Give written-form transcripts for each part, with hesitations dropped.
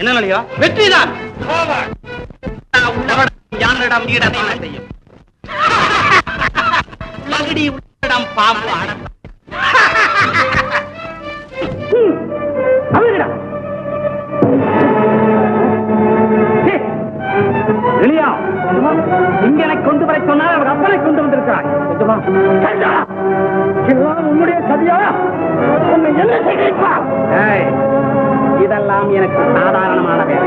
என்ன நிலையா? வெற்றிதான். யானிடம் ஈடத்தை செய்யும். மகிடி உள்ளிடம் பாம்பு அடக்கம். எளியா, இங்கனை கொண்டு வர சொன்னால் அவர் அப்பனை கொண்டு வந்திருக்கிறார். உன்னுடைய சதியா? உன்னை என்ன செய்திருப்பார்? இதெல்லாம் எனக்கு சாதாரணமான வேலை.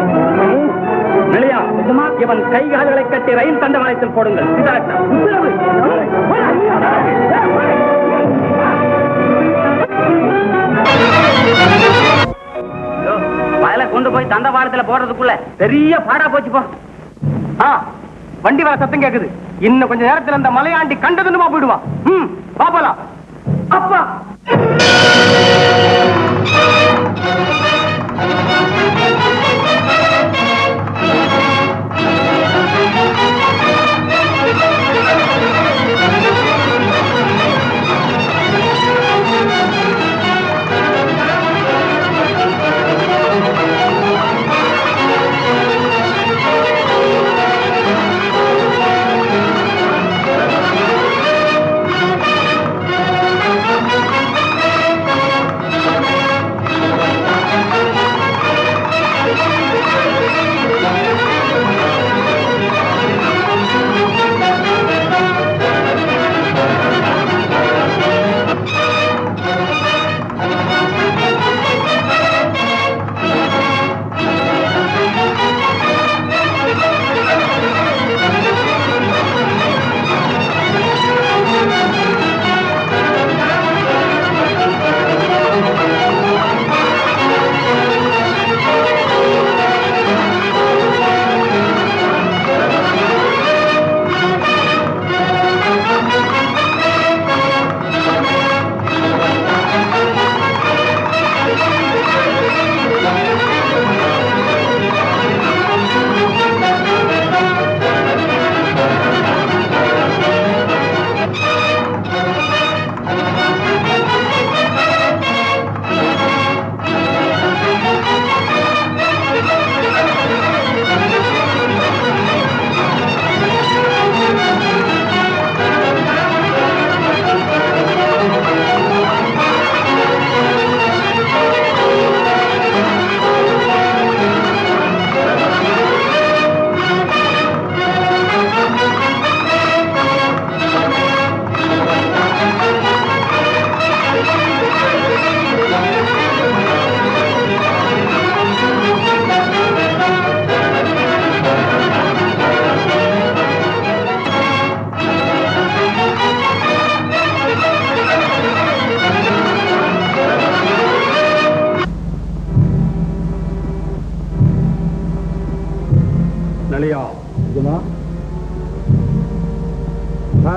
எளியா, இவன் கை கால்களை கட்டி ரயில் தண்டவாளத்தில் போடுங்கள். வயலை கொண்டு போய் தண்டவாளத்துல போடுறதுக்குள்ள பெரிய பாடா போச்சு. போ. வண்டி வர சத்தம் கேக்குது. இன்னும் கொஞ்ச நேரத்தில் அந்த மலையாண்டி கண்டதுமா போயிடுவான். பாப்பலாம். அப்பா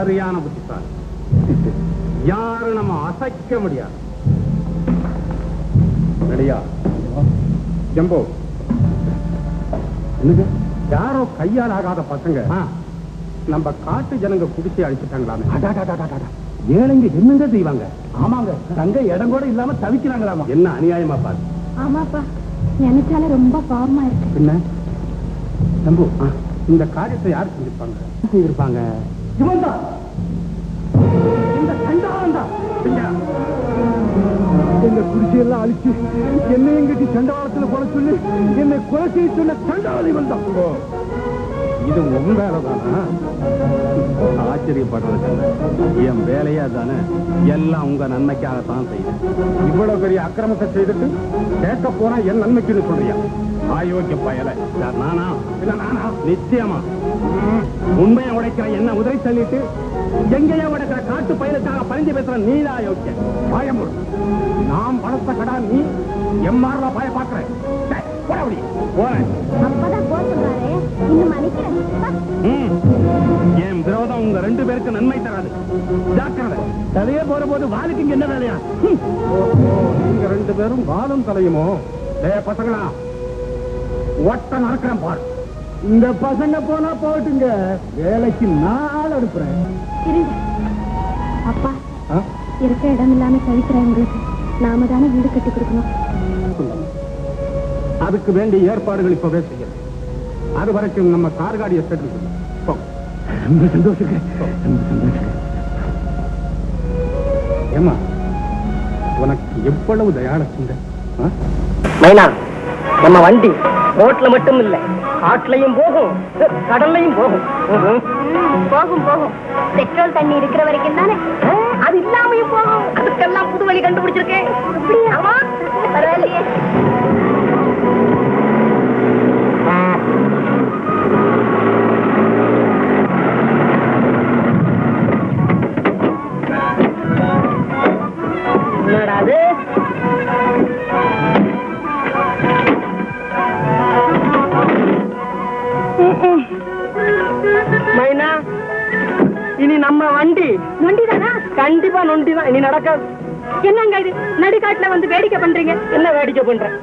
சரியான புத்திசாலி. யாரு நம்ம அசைக்க முடியாது. ஜம்போ, யாரோ கையால் ஆகாத பசங்க நம்ம காட்டு ஜனங்க குடிச்சு அழிச்சுட்டாங்களாமே. ஏழைங்க என்னங்க செய்வாங்க? ஆமாங்க, தங்க இடம் கூட இல்லாம தவிக்கிறாங்களாமா. என்ன அநியாயமா பாரு. ஆமாப்பா, நினைச்சால ரொம்ப பாவமா இருக்கு. என்ன ஜம்பு, இந்த காரியத்தை யார் செஞ்சிருப்பாங்க? இந்த சண்டாளம் தான் எங்க குடிசையெல்லாம் அழிச்சு என்னையும் கட்டி சண்டவாளத்துல போல சொல்லி என்னை கொலை செய்ய சொன்ன சண்டாளி வந்தான். இது உங்க வேலைதானா? ஆச்சரியப்படுறது என் வேலையா தானே. எல்லாம் உங்க நன்மைக்காகத்தான் செய்யுது. இவ்வளவு பெரிய அக்கிரமத்தை செய்துட்டு கேட்க போனா என் நன்மைக்குன்னு சொல்றியா? ஆயோக்கிய பயல. நானா? இல்ல நானா? நிச்சயமா உண்மையை உடைக்கிற என்ன உதவி தள்ளிட்டு எங்கேயோ உடைக்கிற காட்டு பயலுக்காக பறிஞ்சு பேசுற நீதா யோக்கிய. பயமுடு. நாம் வளர்த்த கடா நீ எம்மாறா பாய பாக்குறேன். என் விரோதம் உங்க ரெண்டு பேருக்கு நன்மை தராது. ஜாக்கிரதை. தலையே போற போது வாளுக்கு இங்க என்ன வேலையா? நீங்க ரெண்டு பேரும் வாழும் தலையுமோ? பசங்களா, ஒட்ட நடக்கிறேன் பாரு. இந்த பசங்க போனா போட்டுங்க, வேலைக்கு நான் அனுப்புறேன். அப்பா, இருக்க இடம் இல்லாம கழிக்கிறவங்களுக்கு நாம தானே வீடு கட்டி கொடுக்கணும். அதுக்கு வேண்டிய ஏற்பாடுகள் இப்பவே செய்யணும். அது வரைக்கும் நம்ம கார்காடியை செட்டில் பண்ணணும். ரொம்ப சந்தோஷம். ஏமா உனக்கு எவ்வளவு தயாள சிந்தை. மைனா, நம்ம வண்டி ரோட்ல மட்டும் இல்ல, காட்டுலயும் போகும், கடல்லையும் போகும். போகும் போகும். பெட்ரோல் தண்ணி இருக்கிற வரைக்கும் தானே. அது இல்லாமையும் போகும். அதுக்கெல்லாம் புது வழி கண்டுபிடிச்சிருக்கேன். ஆமா, பரவாயில்லையே. என்னடாது? மைனா, இனி நம்ம வண்டி நொண்டிதானா? கண்டிப்பா நொண்டிதான். இனி நடக்காது. என்னங்க இது நடுக்காட்டுல வந்து வேடிக்கை பண்றீங்க? என்ன வேடிக்கை பண்றேன்?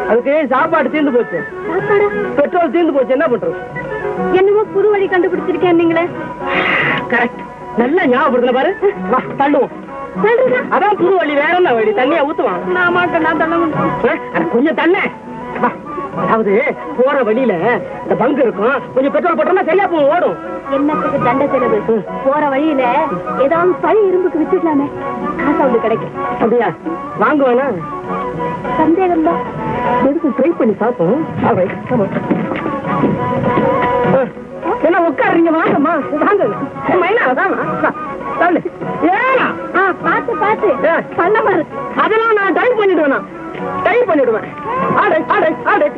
அதுக்கு சாப்பாடு தீர்ந்து போச்சு, சாப்பாடா? பெட்ரோல் தீர்ந்து போச்சு. என்ன பண்றது? என்னமோ புது வழி கண்டுபிடிச்சிருக்கேன் நீங்களே. கரெக்ட். நல்லா ஞாபகப்படுத்தல பாரு. வா, தள்ளுவோம். அதான் புது வழி. வேற என்ன வழி? தண்ணியா ஊத்துவான். நான் மாட்டேன், நான் தள்ள கொஞ்சம் தண்ண. அதாவது போற வழியில இந்த பங்கு இருக்கும், கொஞ்சம் பெட்ரோல் போட்டோம்னா சரியா போகும், ஓடும். என்னத்துக்கு தண்ட செலவு? போற வழியில ஏதாவது பழி இரும்புக்கு வித்துக்கலாமே, காசு வந்து கிடைக்கும். அப்படியா? வாங்குவானா? சந்தேகம் தான். எடுத்து ட்ரை பண்ணி பார்ப்போம். என்ன உட்காருங்க? வாங்கம்மா, வாங்க. மைனா அதான் ஏனா பாத்து பாத்து பண்ணமா இருக்கு. அதெல்லாம் நான் டைப் பண்ணிடுவேன். டைப் பண்ணிடுவேன். ஆடை ஆடை ஆடை.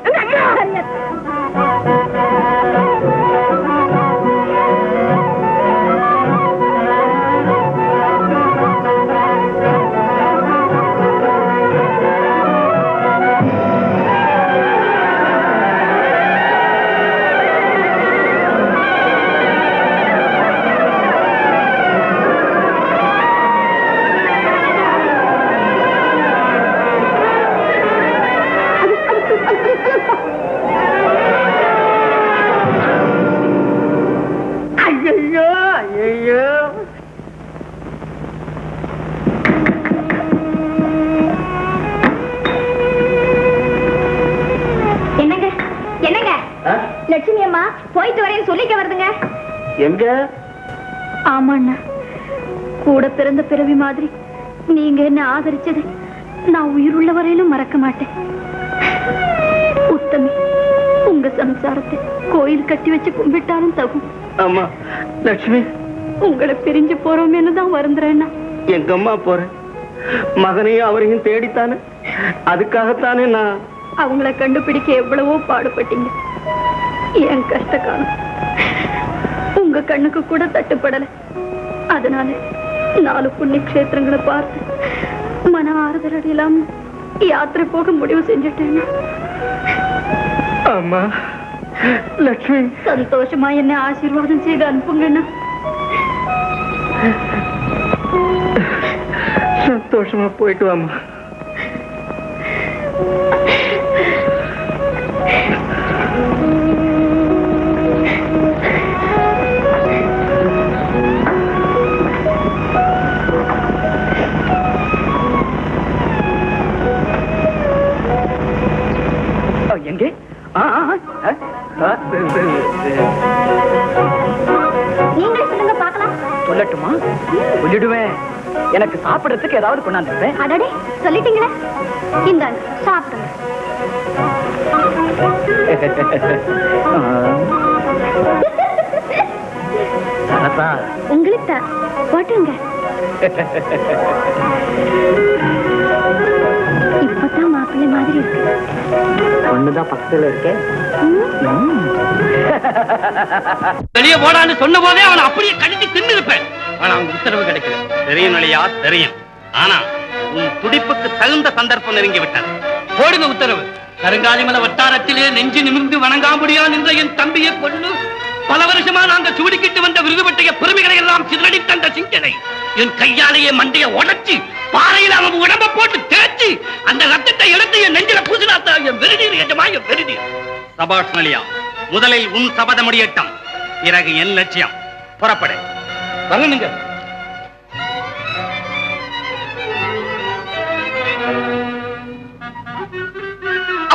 லட்சுமி அம்மா போயிட்டு வரேன்னு சொல்லிக்க வருதுங்க. எங்க? ஆமாண்ணா, கூட பிறந்த பிறவி மாதிரி நீங்க என்ன ஆதரிச்சது நான் உயிருள்ள வரையிலும் மறக்க மாட்டேன். உத்தமி, உங்க சம்சாரத்தை கோயில் கட்டி வச்சு கும்பிட்டாலும் தகும். ஆமா லட்சுமி, உங்களை பிரிஞ்சு போறோமேனு தான் வருந்துறேன்னா. எங்க அம்மா போறேன், மகனையும் அவரையும் தேடித்தானே, அதுக்காகத்தானே நான். அவங்கள கண்டுபிடிக்க எவ்வளவோ பாடுபட்டீங்க. என் கஷ்ட காலம் உங்க கண்ணுக்கு கூட தட்டுப்படல. அதனால 4 புண்ணிய கஷேத்திரங்களை பார்த்து மன ஆறுதல் அடையலாம் யாத்திரை போக முடிவு செஞ்சுட்டேன். அம்மா லட்சுமி, சந்தோஷமா என்ன ஆசீர்வாதம் செய்து அனுப்புங்கண்ணா. சந்தோஷமா போயிட்டு வாமா. எங்கே? நீங்களே சொல்லுங்க பார்க்கலாம். சொல்லட்டுமா? சொல்லிடுவேன். எனக்கு சாப்பிடறதுக்கு ஏதாவது கொண்டாந்துருப்பேன். அடடே, சொல்லிட்டீங்களே. இந்தாங்க சாப்பிடுங்க. உங்களுக்கு தான் போட்டுங்க. இப்பதான் மாப்பிள்ளை மாதிரி இருக்கு. ஒண்ணுதான் பக்கத்துல இருக்கேன். வெளியே போடான்னு சொன்ன போதே அவனை அப்படியே கடிச்சு தின்னு இருப்பேன். ஆனா அவங்க உத்தரவு கிடைக்கல. தெரியும் இல்லையா? தெரியும். ஆனா உன் துடிப்புக்கு தகுந்த சந்தர்ப்பம் நெருங்கி விட்டது. போடுங்க உத்தரவு. கருங்காலிமலை வட்டாரத்திலே நெஞ்சு நிமிர்ந்து வணங்காமுடியா நின்ற என் தம்பியை கொண்டு பல வருஷமா நாங்க சூடிக்கிட்டு வந்த விருதுபட்டைய பெருமைகளை எல்லாம் சிதறடி தந்த சிங்கனை என் கையாலேயே மண்டைய உடைச்சு பாறையில் அவன் உடம்ப போட்டு தேய்ச்சி அந்த ரத்தத்தை எடுத்து என் நெஞ்சில பூசினாத்தா என் வெறுநீர் எஜமா என் வெறுநீர். சபாஷ் நலியா, முதலில் உன் சபத முடியட்டம், பிறகு என் லட்சியம். புறப்படு. வரணுங்க.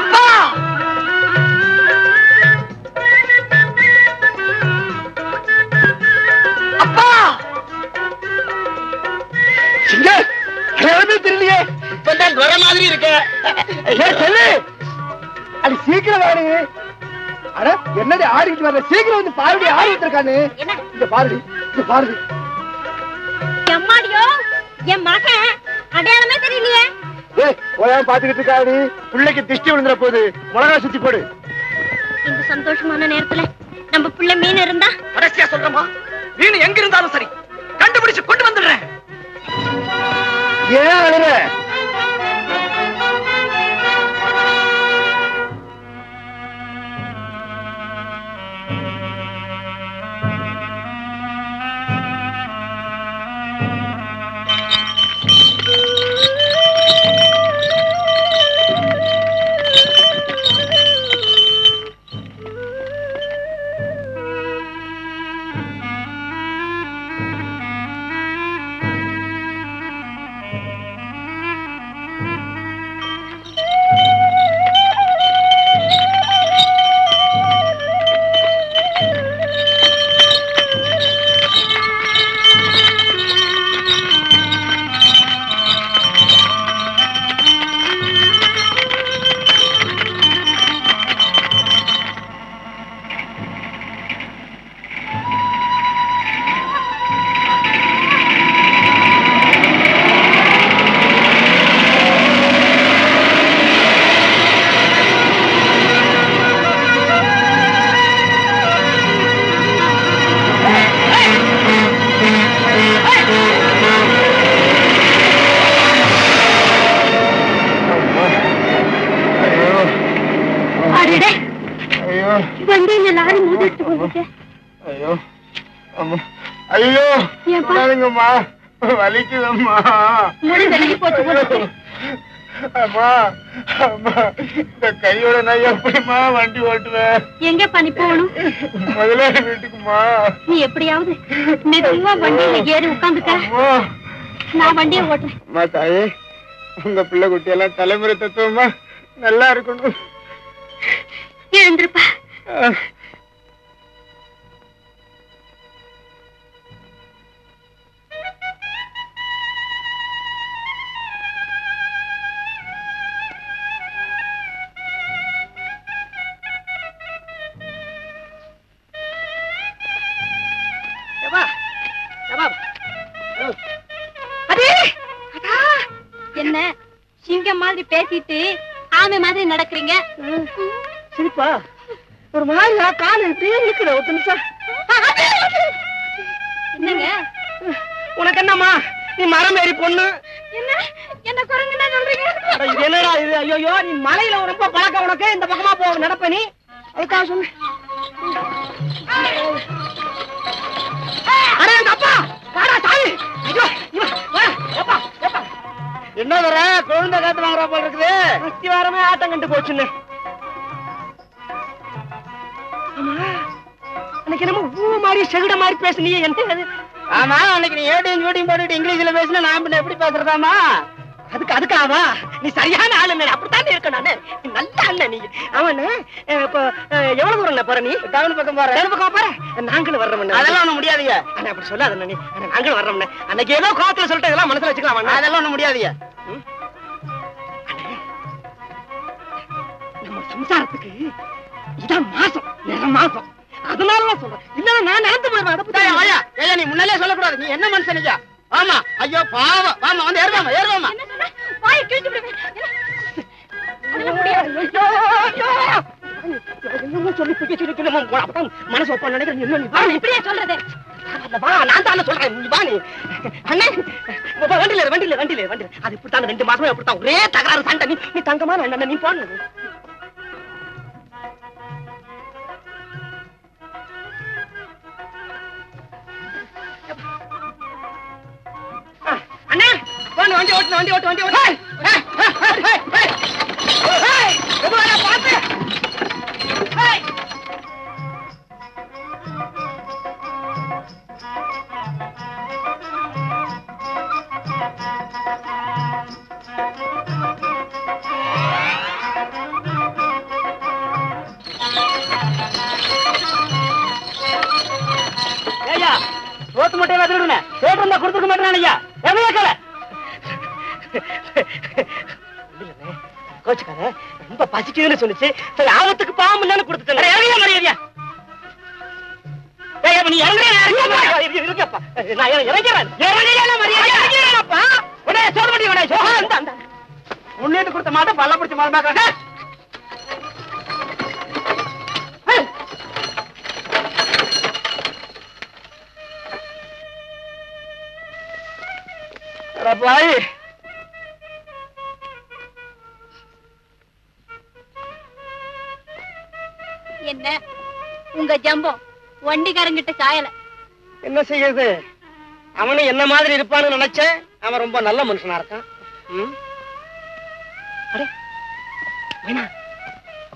அப்பா தெரியலையே இப்பதான் வர மாதிரி இருக்க சொல்லு அது சீக்கிரம் வாடி அட என்னது ஆடிட்டு வர சீக்கிரம் வந்து பாருடி ஆடி வந்திருக்கானு இங்க பாருடி இங்க பாருடி எம்மாடியோ என் மகன் அடையாளமே தெரியலையே ஏய் ஓயாம பாத்துக்கிட்டு இருக்காடி பிள்ளைக்கு திஷ்டி விழுந்துற போது மிளகா சுத்தி போடு இந்த சந்தோஷமான நேரத்துல நம்ம பிள்ளை மீன் இருந்தா கடைசியா சொல்றமா மீன் எங்க இருந்தாலும் சரி கண்டுபிடிச்சு கொண்டு வந்துடுறேன் ஏன் அழுற வண்டியில லாரி மூடிட்டு போகுது ஐயோ அம்மா ஐயோ போடாதீங்கம்மா வலிக்குதம்மா முடி வெளியே போட்டு போட்டு அம்மா அம்மா இந்த கையோட நான் எப்படிமா வண்டி ஓட்டுவேன் எங்க பனி போகணும் முதலாளி வீட்டுக்குமா நீ எப்படியாவது மெதுவா வண்டியில ஏறி உட்காந்துக்க நான் வண்டியை ஓட்டுறேன் அம்மா தாயே உங்க பிள்ளை குட்டி எல்லாம் தலைமுறை தத்துவமா நல்லா இருக்கணும் எழுந்திருப்பா என்ன சிங்கம் மாதிரி பேசிட்டு ஆமை மாதிரி நடக்கிறீங்க சிரிப்பா ஒரு மாதிரி கால இப்படியே நிக்கிற ஒரு நிமிஷம் என்னங்க உனக்கு என்னம்மா நீ மரம் ஏறி பொண்ணு என்ன என்ன குரங்குன்னா சொல்றீங்க இது என்னடா இது ஐயோ நீ மலையில ரொம்ப பழக்கம் உனக்கு இந்த பக்கமா போ நடப்ப நீ அதுக்காக சொன்ன அடே எங்க அப்பா வாடா சாமி ஐயோ என்ன வர குழந்தை காத்து வாங்குறா போல இருக்குது அஸ்தி வாரமே ஆட்டம் கண்டு போச்சுன்னு அன்னைக்கு நம்ம ஊ மாதிரி செகுட மாதிரி பேசுனீங்க என்ன ஆமா அன்னைக்கு நீ ஏடியும் ஜூடியும் போட்டுட்டு இங்கிலீஷ்ல பேசினா நான் பின்ன எப்படி பேசுறதாமா அதுக்காவா நீ சரியான ஆளு அப்படித்தான் இருக்க நானு நல்ல அண்ணன் நீ அவனு இப்போ எவ்வளவு தூரம் போற நீ டவுன் பக்கம் போற டவுன் பக்கம் போற நாங்களும் வர்றோம் அதெல்லாம் ஒண்ணு முடியாதீங்க ஆனா அப்படி சொல்லாத நீ நாங்களும் வர்றோம் அன்னைக்கு ஏதோ கோவத்துல சொல்லிட்டு இதெல்லாம் மனசுல வச்சுக்கலாம் அதெல்லாம் ஒண்ணு முடியாதீங்க நம்ம சம்சாரத்துக்கு இதான் மாசம் நிற மாசம் அதனாலதான் சொல்றேன் இல்ல நான் நடந்து போயிருவேன் நீ முன்னாலே சொல்லக்கூடாது நீ என்ன மனுஷனியா ஆமா ஐயோ பாவம் வாமா வந்து ஏறுவாமா ஏறுவாமா வாய் கிழிச்சு விடுவேன் மனசு ஒப்ப நினைக்கிறேன் இப்படியே சொல்றது நான் தானே சொல்றேன் நீ வா நீ அண்ணே வண்டியில அது இப்படித்தான் 2 மாசமா எப்படித்தான் ஒரே தகராறு சண்டை நீ தங்கமான அண்ணன் நீ போன அண்ணே வண்டி ஓட்டு பாத்து சோத்து முட்டையை வச்சுடுங்க சோட்டு இருந்தா கொடுத்துக்க மாட்டேன் ஐயா எவ்வளவு கோச்சுக்காத, ரொம்ப பசிக்குதுன்னு சொல்லுச்சு. சரி, ஆபத்துக்கு பாவம் இல்லைன்னு கொடுத்துட்டேன். மரியாதையா நீ இருக்கப்பா, நான் இறங்கிறேன். முன்னேட்டு கொடுத்த மாட்டேன், பல்ல பிடிச்ச மாதிரி பாய். என்ன உங்க ஜம்பம் வண்டிக்காரங்கிட்ட சாயல? என்ன செய்யுது, அவனு என்ன மாதிரி இருப்பான்னு நினைச்சேன். அவன் ரொம்ப நல்ல மனுஷனா இருக்கான்.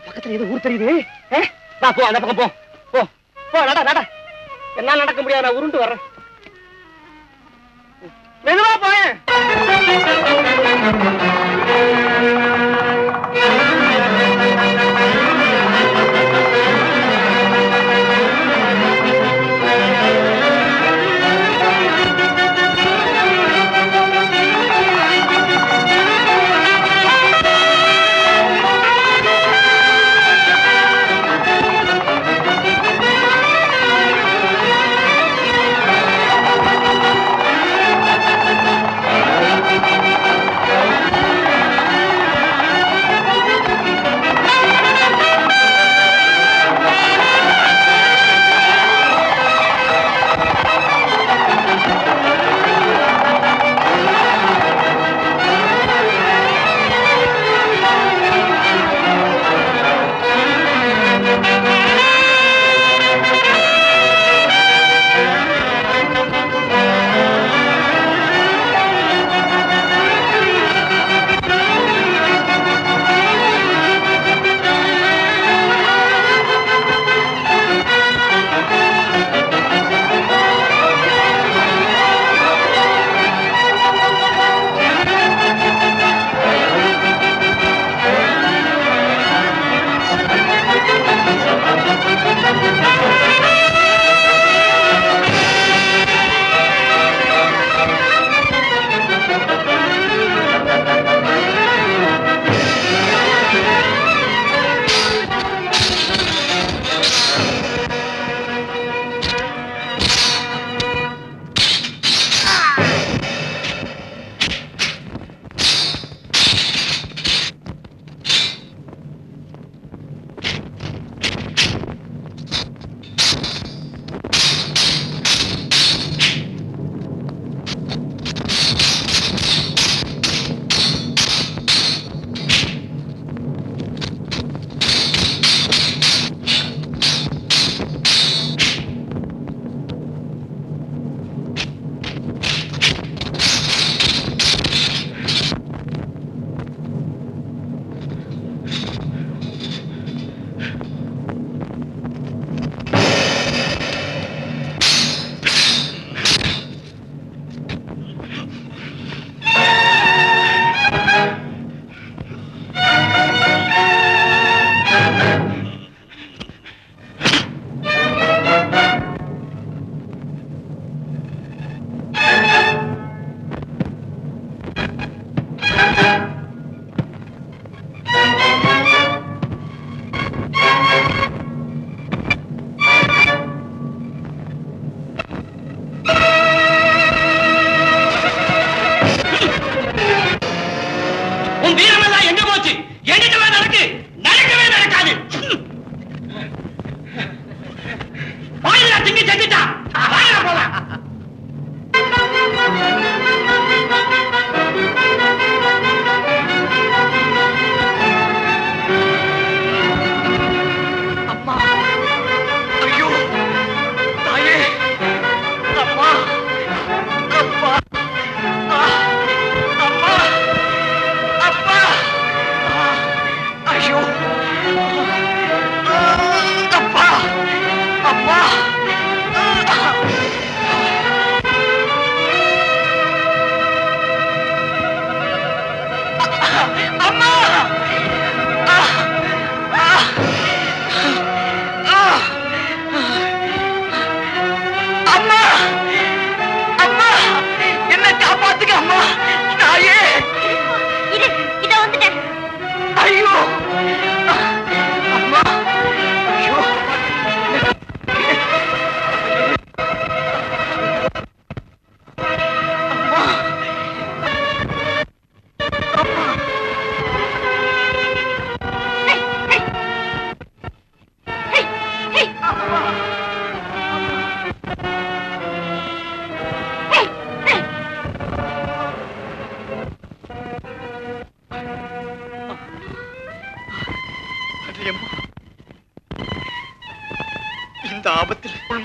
பக்கத்துல ஏதோ ஊர் தெரியுது. போ, அந்த பக்கம் போ போ, நட நட. என்ன நடக்க முடியாது, நான் உருண்டு வர்றேன். மெதுவா போய்.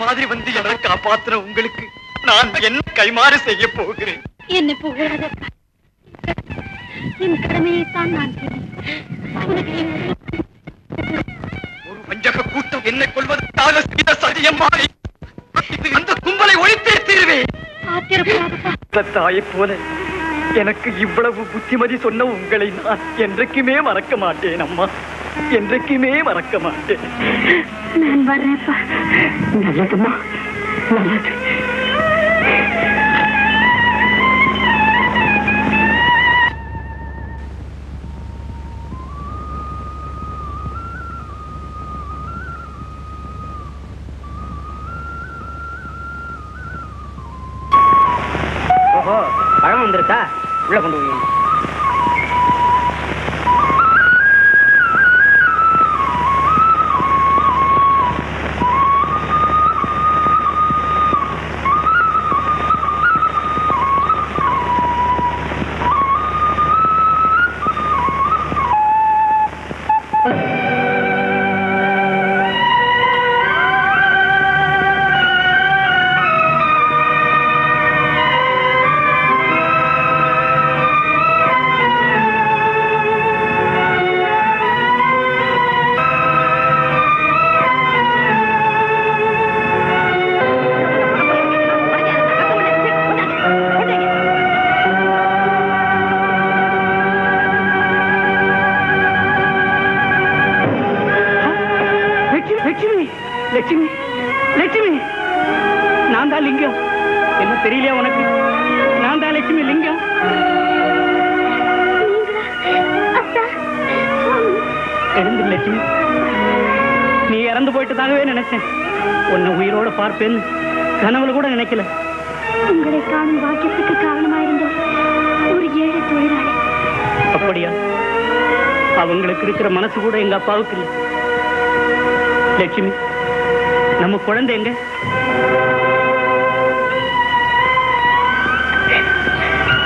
மாதிரி வந்து என காப்பாத்துற உங்களுக்கு நான் என்ன கைமாறு செய்ய போகிறேன்? என்னை புகழாத. என் கடமையைத்தான் நான் ஒரு வஞ்சக கூட்டம் என்னை கொள்வதற்காக செய்த சதியம்மா. அந்த கும்பலை ஒழித்தே தீர்வேன். தாயை போல எனக்கு இவ்வளவு புத்திமதி சொன்ன உங்களை நான் என்றைக்குமே மறக்க மாட்டேன் அம்மா, என்றைக்குமே மறக்க மாட்டேன். நான் வர்றேன்ப்பா. நல்லதும்மா, நல்லது. ஓஹோ, பழம் வந்திருக்கா? உள்ள கொண்டு போய் லட்சுமி, லட்சுமி, நான் தான் லிங்கம். என்ன தெரியலையா உனக்கு? நான் தான் லட்சுமி லிங்கம். எழுந்து லட்சுமி, நீ இறந்து போயிட்டதாகவே நினைச்சேன். உன்னை உயிரோட பார்ப்பேன்னு கனவுல கூட நினைக்கல. உங்களை காணும் பாக்கியத்துக்கு காரணமாயிருந்த ஒரு ஏழை தொழிலாளி. அப்படியா? அவங்களுக்கு இருக்கிற மனசு கூட எங்க அப்பாவுக்கு இல்லை. லட்சுமி, நம்ம குழந்தை எங்க?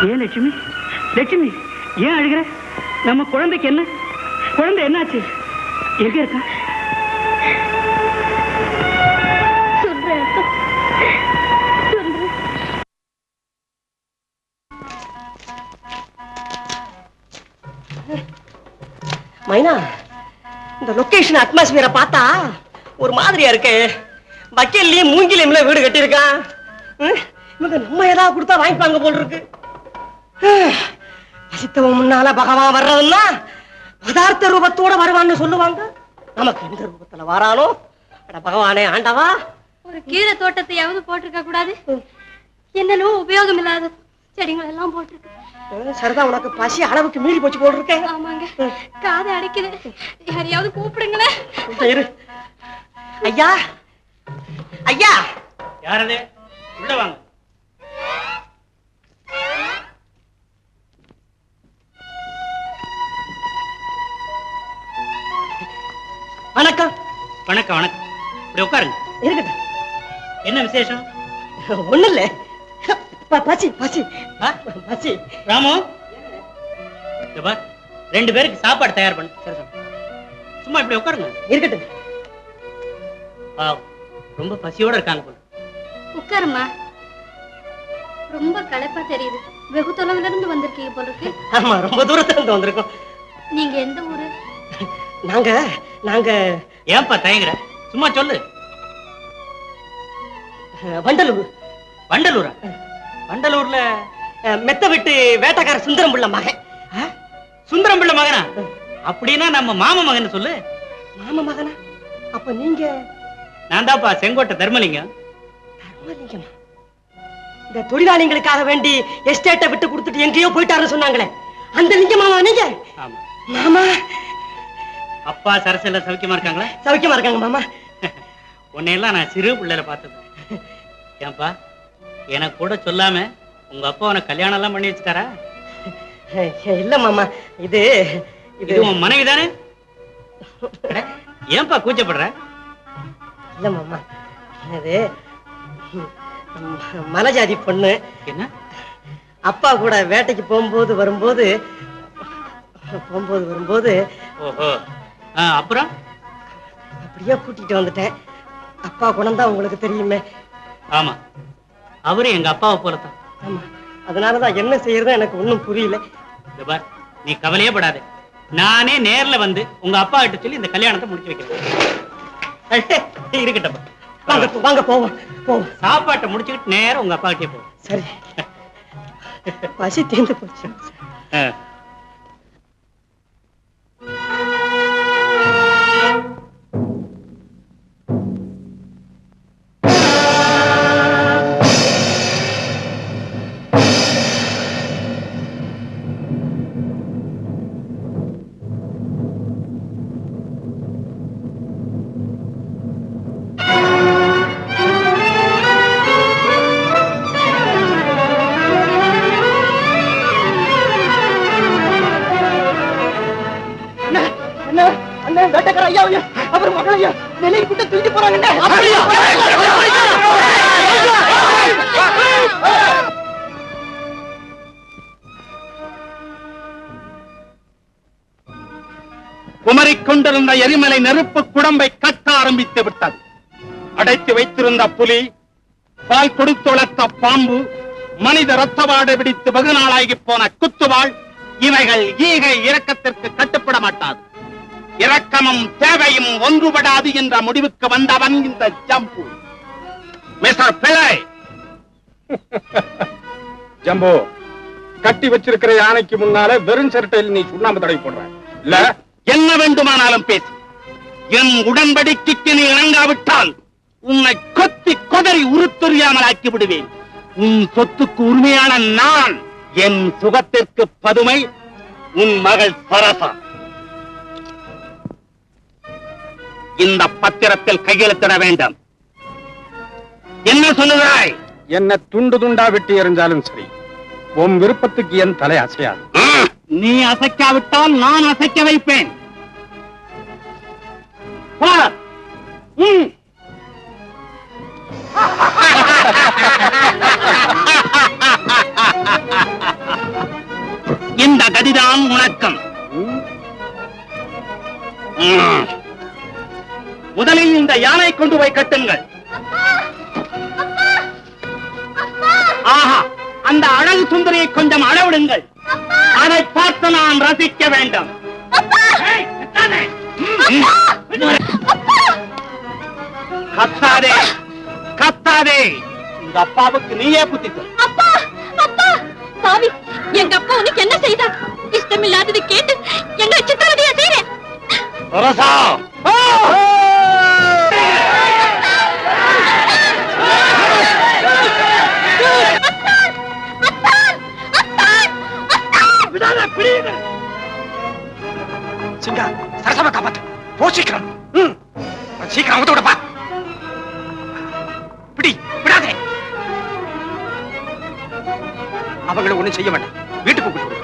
ஏன் லட்சுமி, லட்சுமி ஏன் அழுகிற? நம்ம குழந்தைக்கு என்ன? குழந்தை என்னாச்சு? எங்க இருக்கா? மைனா, இந்த லொகேஷன் அட்மாஸ்பியரை பார்த்தா ஒரு மாதிரியா இருக்கு. வக்கீல்லையும் மூங்கிலையும்ல வீடு கட்டியிருக்கான். இவங்க நம்ம ஏதாவது கொடுத்தா வாங்கிப்பாங்க போல் இருக்கு. பசித்தவன் முன்னால பகவான் வர்றதுன்னா பதார்த்த ரூபத்தோட வருவான்னு சொல்லுவாங்க. நமக்கு எந்த ரூபத்துல வரானோ? அட பகவானே ஆண்டவா, ஒரு கீரை தோட்டத்தையாவது போட்டிருக்க கூடாது? என்னென்னவோ உபயோகம் இல்லாத செடிகள் எல்லாம் போட்டிருக்கு. சரிதான், உனக்கு பசி அளவுக்கு மீறி போச்சு போல் இருக்கேன். ஆமாங்க, காதை அடைக்குது. யாரையாவது கூப்பிடுங்களேன். இரு. ஐயா, ஐயா. யாரது? உள்ள வாங்க. வணக்கம். வணக்கம் வணக்கம். இப்படி உட்காருங்க. இருக்கட்டும். என்ன விசேஷம்? ஒண்ணு இல்ல, பசி பசி பசி. ராமு, இங்க பார், 2 பேருக்கு சாப்பாடு தயார் பண்ணு. சும்மா இப்படி உட்காருங்க. இருக்கட்டும். ரொம்ப பசியோட இருக்காங்க போல. உட்காருமா. ரொம்ப களைப்பா தெரியுது. வெகு தொலைவுல இருந்து வந்திருக்கீங்க போல இருக்கு. ஆமா, ரொம்ப தூரத்துல இருந்து வந்திருக்கோம். நீங்க எந்த ஊரு? நாங்க நாங்க ஏன்பா தயங்குற? சும்மா சொல்லு. வண்டலூர். வண்டலூரா? வண்டலூர்ல மெத்த விட்டு வேட்டக்கார சுந்தரம் பிள்ளை மகன். சுந்தரம் பிள்ளை மகனா? அப்படின்னா நம்ம மாம மகன் சொல்லு. மாம மகனா? அப்ப நீங்க? நான் தான்ப்பா செங்கோட்டை தர்மலிங்கம். தர்மலிங்கமா? இந்த தொழிலாளிகளுக்காக வேண்டி எஸ்டேட்டை விட்டு கொடுத்துட்டு எங்கேயோ போயிட்டாருன்னு சொன்னாங்களே, அந்த லிங்கம் மாமா நீங்க? ஆமா. மாமா, அப்பா சரசெல்ல சௌக்கியமா இருக்காங்களா? சௌக்கியமா இருக்காங்க மாமா. உன்னையெல்லாம் நான் சிறு பிள்ளையில பார்த்தது. ஏன்பா, எனக்கு கூட சொல்லாம உங்க அப்பா உனக்கு கல்யாணம் எல்லாம் பண்ணி வச்சுட்டாரா? இல்ல மாமா, இது இது உன் மனைவி தானே? ஏன்பா கூச்சப்படுற? இல்ல மாமா, அது மலஜாதி பொண்ணு. என்ன? அப்பா கூட வேட்டைக்கு போகும்போது வரும்போது ஓஹோ, அப்புறம் அப்படியே கூட்டிட்டு வந்துட்டேன். அப்பா குணம் தான் உங்களுக்கு தெரியுமே. ஆமா, அவரு எங்க அப்பாவை போலத்தான். ஆமா, அதனாலதான் என்ன செய்யறதா எனக்கு ஒண்ணும் புரியல. இந்த பார், நீ கவலையே படாத. நானே நேர்ல வந்து உங்க அப்பா கிட்ட சொல்லி இந்த கல்யாணத்தை முடிச்சு வைக்கிறேன். இருக்கட்டும், வாங்க வாங்க போவோம் போவோம். சாப்பாட்டை முடிச்சுக்கிட்டு நேரம் உங்க அப்பா கிட்டே போவோம். சரி, பசி தீர்ந்து போச்சு. வேட்டக்கார ஐயா, அவர் மகளையா நிலையை கூட்ட தூக்கி போறாங்க. குமரிக் கொண்டிருந்த எரிமலை நெருப்பு குடம்பை கட்ட ஆரம்பித்து விட்டது. அடைத்து வைத்திருந்த புலி, பால் கொடுத்து வளர்த்த பாம்பு, மனித ரத்தவாடு பிடித்து வெகு நாளாகி போன குத்துவாள், இவைகள் ஈகை இரக்கத்திற்கு கட்டுப்பட மாட்டாது. இரக்கமும் தேவையும் ஒன்றுபடாது என்ற முடிவுக்கு வந்தவன் இந்த ஜம்பு. மிஸ்டர் பிள்ளை. ஜம்பு, கட்டி வச்சிருக்கிற யானைக்கு முன்னால வெறும் சிரட்டையில் நீ சுண்ணாம்பு தடவி போடுற இல்ல? என்ன வேண்டுமானாலும் பேசு. என் உடன்படிக்கைக்கு நீ இணங்காவிட்டால் உன்னை கொத்தி கொதறி உருத்தொறியாமல் ஆக்கி விடுவேன். உன் சொத்துக்கு உரிமையான நான், என் சுகத்திற்கு பதுமை உன் மகள் சரசா. இந்த பத்திரத்தில் கையெழுத்திட வேண்டும். என்ன சொல்லுகிறாய்? என்ன துண்டு துண்டா வெட்டி எறிஞ்சாலும் சரி, உன் விருப்பத்துக்கு என் தலை அசையாது. நீ அசைக்காவிட்டால் நான் அசைக்க வைப்பேன். இந்த கதிதான் உனக்கம். முதலில் இந்த யானை கொண்டு போய் கட்டுங்கள். ஆஹா, அந்த அழகு சுந்தரியை கொஞ்சம் அளவிடுங்கள். அதை பார்த்து நான் ரசிக்க வேண்டும். கத்தாதே கத்தாதே, இந்த அப்பாவுக்கு நீயே புத்தி சொல். அப்பா அப்பா பாவி, எங்க அப்பா உனக்கு என்ன செய்தார்? இஷ்டமில்லாதது கேட்டு என்ன சித்திரவதையா செய்றேன். சரசா, சிங்கா, சரசவ காப்பாத்து. போ சீக்கிரம். சீக்கிரம் வந்து விடப்பா. பிடி, விடாதே. அவங்களை ஒண்ணும் செய்ய வேண்டாம். வீட்டுக்கு கூப்பிட்டு.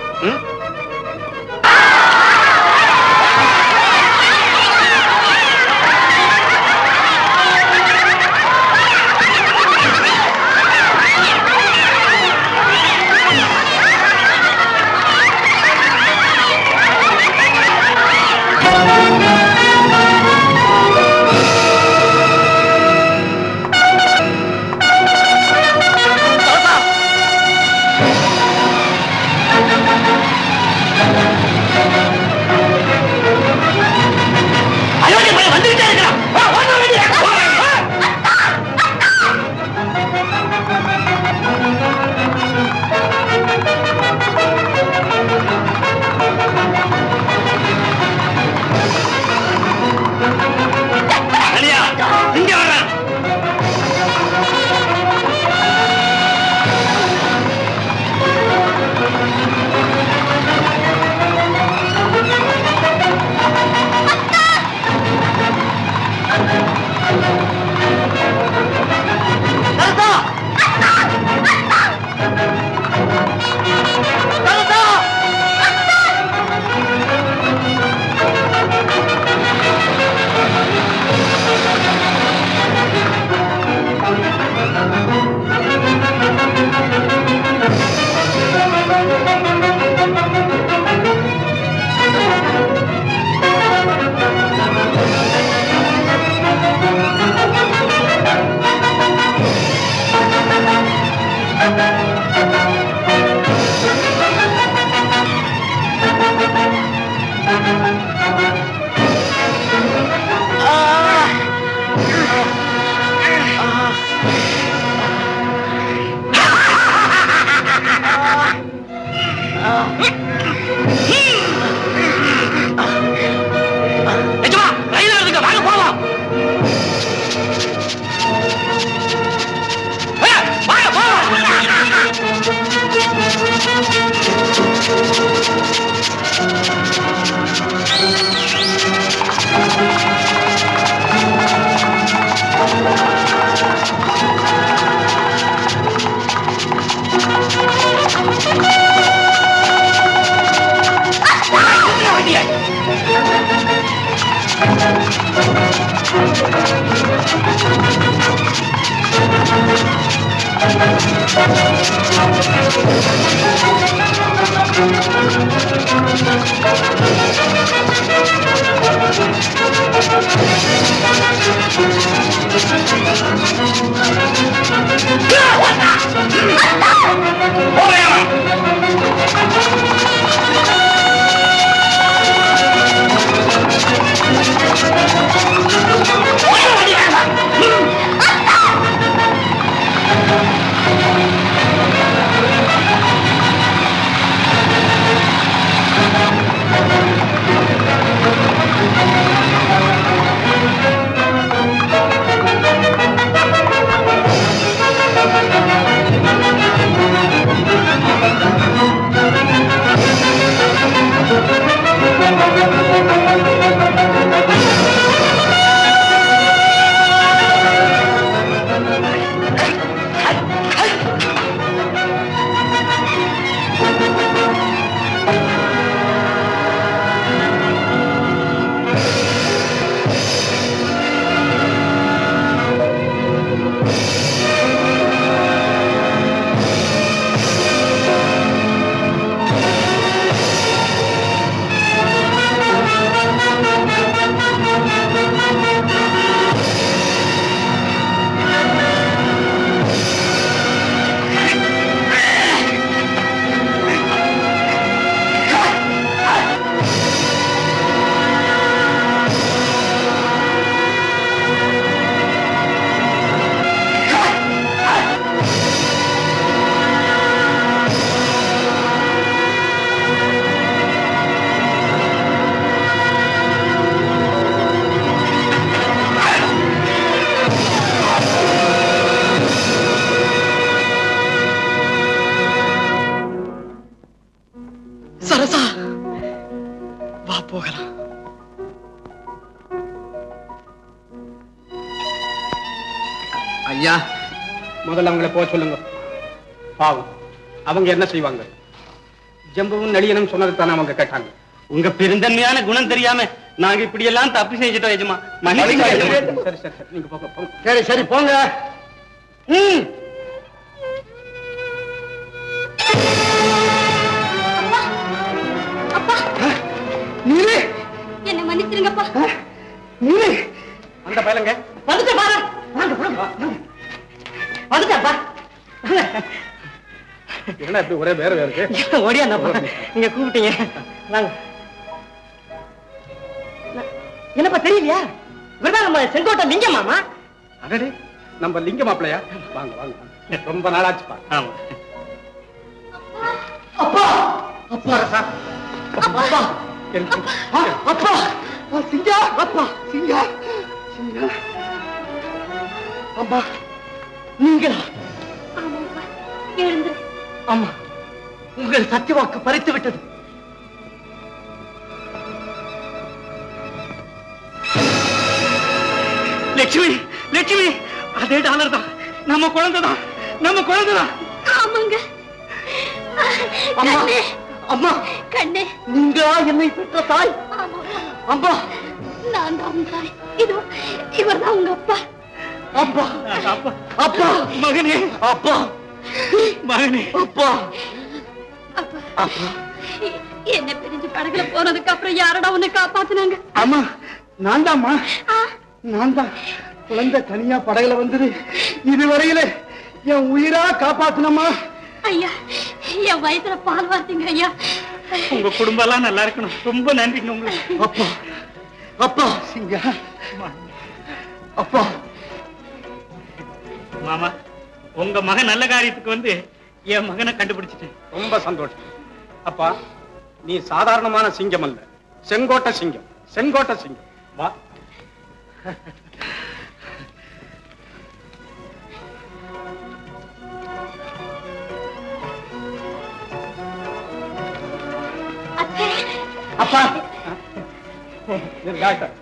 சரசா வா போகலாம். ஐயா, முதல்ல அவங்கள போக சொல்லுங்க. பாவம், அவங்க என்ன செய்வாங்க? ஜம்புவும் நளியனும் சொன்னது தானே அவங்க கேட்டாங்க. உங்க பெருந்தன்மையான குணம் தெரியாம நாங்க இப்படி எல்லாம் தப்பு செஞ்சிட்டோம் எஜமா. சரி சரி சரி, நீங்க போங்க போங்க. சரி சரி போங்க. நீலு, என்ன மன்னிச்சிருங்கப்பா. நீலு, அந்த பயலங்க வந்துட்ட பாரு. வந்துட்டப்பா. என்ன இப்படி ஒரே வேற வேற இருக்கு? ஓடியாப்பா, நீங்க கூப்பிட்டீங்க. வாங்க. என்னப்பா தெரியலையா? இவர்தான் நம்ம செங்கோட்டை லிங்கம் மாமா. அடடே, நம்ம லிங்க மாப்பிளையா? வாங்க வாங்க வாங்க. ரொம்ப நாளாச்சுப்பா. ஆமா. அப்பா அப்பா ரசா. அப்பா அப்பா சிங்கா. அப்பா சிங்கா சிங்கா. அம்மா நீங்களா? ஆமாப்பா, எழுந்து. அம்மா, உங்கள் சத்தியவாக்கு பறித்து விட்டது. லட்சுமி லட்சுமி, அதே டாலர் தான். நம்ம குழந்தைதான், நம்ம குழந்தைதான். ஆமாங்க. அம்மா அம்மா, கண்ணே, நீங்களா என்னை பெற்ற தாய்? அம்மா, நான் தான் தாய். இதோ இவர்தான் உங்க அப்பா. அப்பா அப்பா அப்பா, மகனே, அப்பா மகனே, அப்பா அப்பா, அப்பா. என்ன பிரிஞ்சு படகுல போனதுக்கு அப்புறம் யாரடா உன்னை காப்பாத்துனாங்க? அம்மா, நான் தான்மா, நான் தான். குழந்தை தனியா படகுல வந்தது இதுவரையில என் உயிரா காப்பாத்தினம்மா. ஐயா என் வயித்துல பால் வார்த்தீங்க ஐயா. உங்க குடும்பம் எல்லாம் நல்லா இருக்கணும். ரொம்ப நன்றிங்க உங்களுக்கு. அப்பா அப்பா சிங்கா அப்பா. மாமா, உங்க மகன் நல்ல காரியத்துக்கு வந்து என் மகனை கண்டுபிடிச்சிட்டேன். ரொம்ப சந்தோஷம். அப்பா, நீ சாதாரணமான சிங்கம் அல்ல, செங்கோட்டை சிங்கம். செங்கோட்டை சிங்கம். வா. அப்பா டாக்டர்,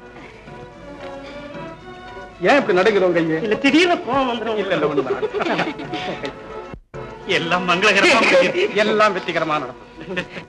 ஏன் இப்படி நடுங்குறோம் கையே? இல்ல திடீர்னு கோவம் வந்துடும். இல்ல இல்ல ஒண்ணுதான். எல்லாம் மங்களகரமா முடியும். எல்லாம் வெற்றிகரமா நடக்கும்.